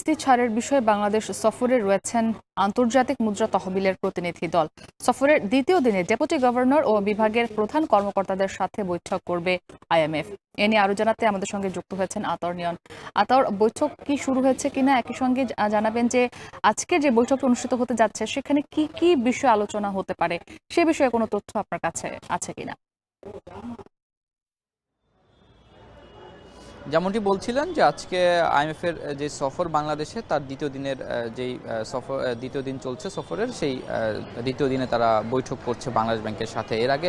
কিস্তি ছাড়ের বিষয়ে বাংলাদেশ সফরে রয়েছেন আন্তর্জাতিক মুদ্রা তহবিলের প্রতিনিধি দল। সফরের দ্বিতীয় দিনে ডেপুটি গভর্নর ও বিভাগের প্রধান কর্মকর্তাদের সাথে বৈঠক করবে আইএমএফ। এ নিয়ে আরো জানাতে আমাদের সঙ্গে যুক্ত হয়েছেন আতর নিয়ন। আতর, বৈঠক কি শুরু হয়েছে কিনা একই সঙ্গে জানাবেন যে আজকে যে বৈঠক অনুষ্ঠিত হতে যাচ্ছে সেখানে কি কি বিষয় আলোচনা হতে পারে, সে বিষয়ে কোনো তথ্য আপনার কাছে আছে কিনা? যেমনটি বলছিলেন যে আজকে আইএমএফ এর যে সফর বাংলাদেশে তার দ্বিতীয় দিনের যেই সফর দ্বিতীয় দিন চলছে সফরের, সেই দ্বিতীয় দিনে তারা বৈঠক করছে বাংলাদেশ ব্যাংকের সাথে। এর আগে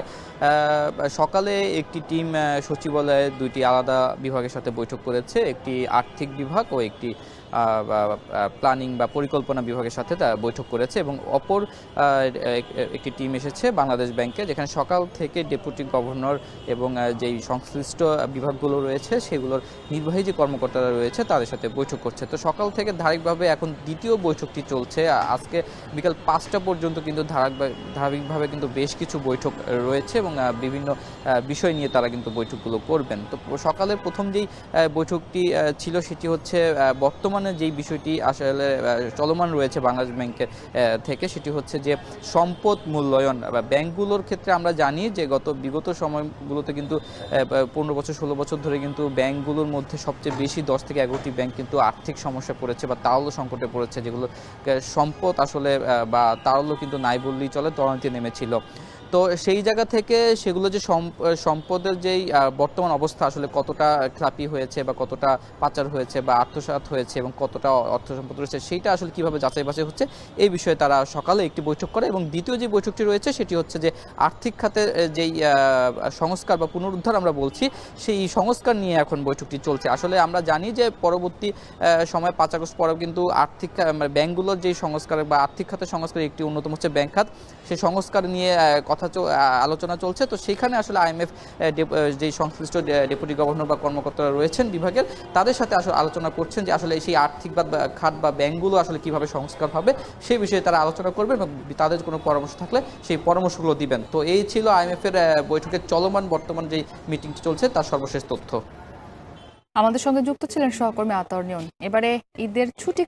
সকালে একটি টিম সচিবালয়ে দুইটি আলাদা বিভাগের সাথে বৈঠক করেছে, একটি আর্থিক বিভাগ ও একটি প্ল্যানিং বা পরিকল্পনা বিভাগের সাথে তারা বৈঠক করেছে, এবং অপর একটি টিম এসেছে বাংলাদেশ ব্যাংকে, যেখানে সকাল থেকে ডেপুটি গভর্নর এবং যেই সংশ্লিষ্ট বিভাগগুলো রয়েছে সেগুলোর নির্বাহী যে কর্মকর্তারা রয়েছে তাদের সাথে বৈঠক করছে। তো সকাল থেকে ধারাবাহিকভাবে এখন দ্বিতীয় বৈঠকটি চলছে। আজকে বিকাল 5টা পর্যন্ত কিন্তু ধারাবাহিকভাবে কিন্তু বেশ কিছু বৈঠক রয়েছে, এবং বিভিন্ন বিষয় নিয়ে তারা কিন্তু বৈঠকগুলো করবেন। তো সকালের প্রথম যেই বৈঠকটি ছিল সেটি হচ্ছে বর্তমানে যেই বিষয়টি আসলে চলমান রয়েছে বাংলাদেশ ব্যাংকের থেকে, সেটি হচ্ছে যে সম্পদ মূল্যায়ন। ব্যাংকগুলোর ক্ষেত্রে আমরা জানি যে বিগত সময়গুলোতে কিন্তু 15 বছর 16 বছর ধরে কিন্তু ব্যাংকগুলোর মধ্যে সবচেয়ে বেশি 10 থেকে 11টি ব্যাংক কিন্তু আর্থিক সমস্যা পড়েছে বা তারল্য সংকটে পড়েছে, যেগুলো সম্পদ আসলে বা তারল্য কিন্তু নাই বললেই চলে, তলানিতে নেমেছিল। তো সেই জায়গা থেকে সেগুলো যে সম্পদের যেই বর্তমান অবস্থা আসলে কতটা খ্যাপি হয়েছে বা কতটা পাচার হয়েছে বা আত্মসাৎ হয়েছে এবং কতটা অর্থ সম্পদ রয়েছে, সেইটা আসলে কিভাবে যাচাই বাছাই হচ্ছে, এই বিষয়ে তারা সকালে একটি বৈঠক করে। এবং দ্বিতীয় যে বৈঠকটি রয়েছে সেটি হচ্ছে যে আর্থিক খাতে যেই সংস্কার বা পুনরুদ্ধার আমরা বলছি, সেই সংস্কার নিয়ে এখন বৈঠকটি চলছে। আসলে আমরা জানি যে পরবর্তী সময় 5 আগস্ট পরেও কিন্তু আর্থিক ব্যাংকগুলোর যেই সংস্কার বা আর্থিক খাতের সংস্কার একটি অন্যতম হচ্ছে ব্যাংক খাত, সেই সংস্কার নিয়ে আলোচনা চলছে। তো সেখানে আসলে আইএমএফ যেই সংশ্লিষ্ট ডেপুটি গভর্নর বা কর্মকর্তারা রয়েছেন বিভাগের, তাদের সাথে আসলে আলোচনা করছেন যে আসলে সেই আর্থিক খাত বা ব্যাংকগুলো আসলে কিভাবে সংস্কার হবে সেই বিষয়ে তারা আলোচনা করবেন, এবং তাদের কোনো পরামর্শ থাকলে সেই পরামর্শগুলো দিবেন। তো এই ছিল আইএমএফ এর বৈঠকের চলমান বর্তমান যেই মিটিংটি চলছে তার সর্বশেষ তথ্য। আমাদের সঙ্গে যুক্ত ছিলেন সহকর্মী আতর নিয়ন। এবারে ঈদের ছুটি